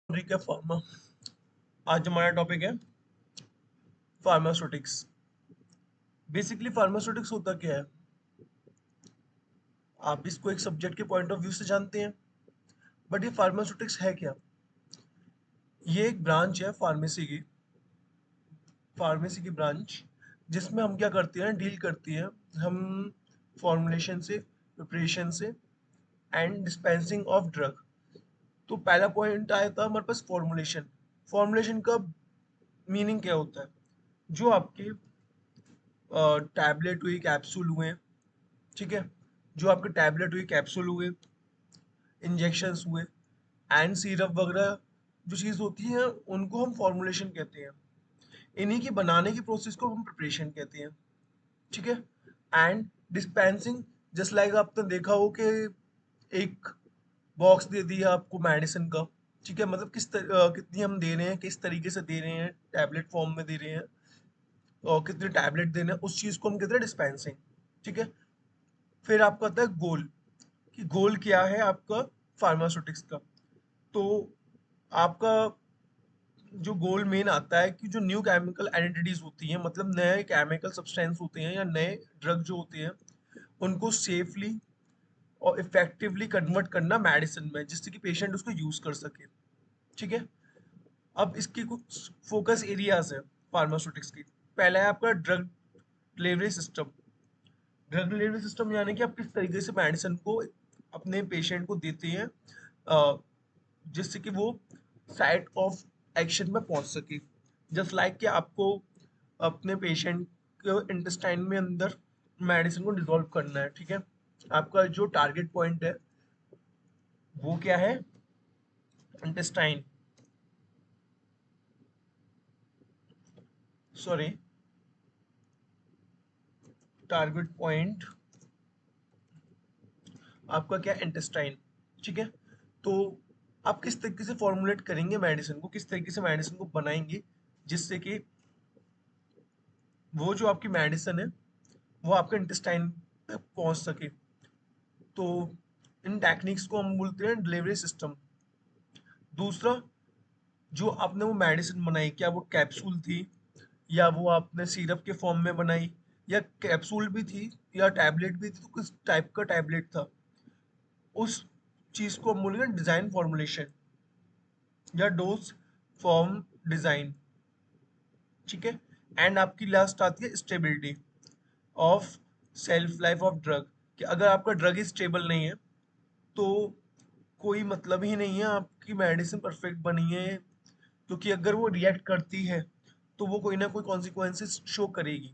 Rica pharma. आज हमारा topic है फार्मास्यूटिक्स। बेसिकली फार्मास्यूटिक्स होता क्या है? आप इसको एक सब्जेक्ट के पॉइंट ऑफ व्यू से जानते हैं, बट ये फार्मास्यूटिक्स है क्या? ये एक ब्रांच है फार्मेसी की ब्रांच, जिसमें हम क्या करते हैं, डील करती है हम फॉर्मुलेशन से, प्रिपरेशन से एंड डिस्पेंसिंग ऑफ ड्रग। तो पहला पॉइंट आया था हमारे पास फॉर्मुलेशन। फॉर्मुलेशन का मीनिंग क्या होता है? जो आपके टैबलेट हुई, कैप्सूल हुए, ठीक है, जो आपके टैबलेट हुई, कैप्सूल हुए, इंजेक्शंस हुए एंड सिरप वगैरह जो चीज़ होती है, उनको हम फॉर्मुलेशन कहते हैं। इन्हीं की बनाने की प्रोसेस को हम प्रिपरेशन कहते हैं, ठीक है। एंड डिस्पेंसिंग, जस्ट लाइक आपने देखा हो कि एक बॉक्स दे दिया आपको मेडिसिन का, ठीक है, मतलब कितनी हम दे रहे हैं, किस तरीके से दे रहे हैं, टैबलेट फॉर्म में दे रहे हैं, और कितने टैबलेट देने हैं, उस चीज़ को हम कहते हैं डिस्पेंसिंग, ठीक है। फिर आपका आता है गोल, कि गोल क्या है आपका फार्मास्यूटिक्स का। तो आपका जो गोल मेन आता है कि जो न्यू केमिकल एंटिटीज होती हैं, मतलब नए केमिकल सब्सटेंस होते हैं या नए ड्रग जो होते हैं, उनको सेफली और इफेक्टिवली कन्वर्ट करना मेडिसिन में, जिससे कि पेशेंट उसको यूज कर सके, ठीक है। अब इसकी कुछ फोकस एरियाज है फार्मास्यूटिक्स की। पहला है आपका drug delivery system. Drug delivery system यानी कि आप किस तरीके से मेडिसिन को अपने पेशेंट को देते हैं, जिससे कि वो साइट ऑफ एक्शन में पहुंच सके। जस्ट लाइक कि आपको अपने पेशेंट के इंटेस्टाइन में अंदर मेडिसिन को डिसॉल्व करना है, ठीक है। आपका जो टारगेट पॉइंट है वो क्या है? इंटेस्टाइन, सॉरी, टारगेट पॉइंट आपका क्या? इंटेस्टाइन, ठीक है। तो आप किस तरीके से फॉर्मुलेट करेंगे मेडिसिन को, किस तरीके से मेडिसिन को बनाएंगे, जिससे कि वो जो आपकी मेडिसिन है वो आपके इंटेस्टाइन तक पहुंच सके। तो इन टेक्निक्स को हम बोलते हैं डिलीवरी सिस्टम। दूसरा, जो आपने वो मेडिसिन बनाई, क्या वो कैप्सूल थी या वो आपने सिरप के फॉर्म में बनाई, या कैप्सूल भी थी या टैबलेट भी थी, तो किस टाइप का टैबलेट था, उस चीज को हम बोलेंगे डिजाइन फॉर्मुलेशन या डोज फॉर्म डिजाइन, ठीक है। एंड आपकी लास्ट आती है stability of self life of drug, कि अगर आपका ड्रग ही स्टेबल नहीं है तो कोई मतलब ही नहीं है आपकी मेडिसिन परफेक्ट बनी है, क्योंकि अगर वो रिएक्ट करती है तो वो कोई ना कोई कॉन्सिक्वेंसेस शो करेगी।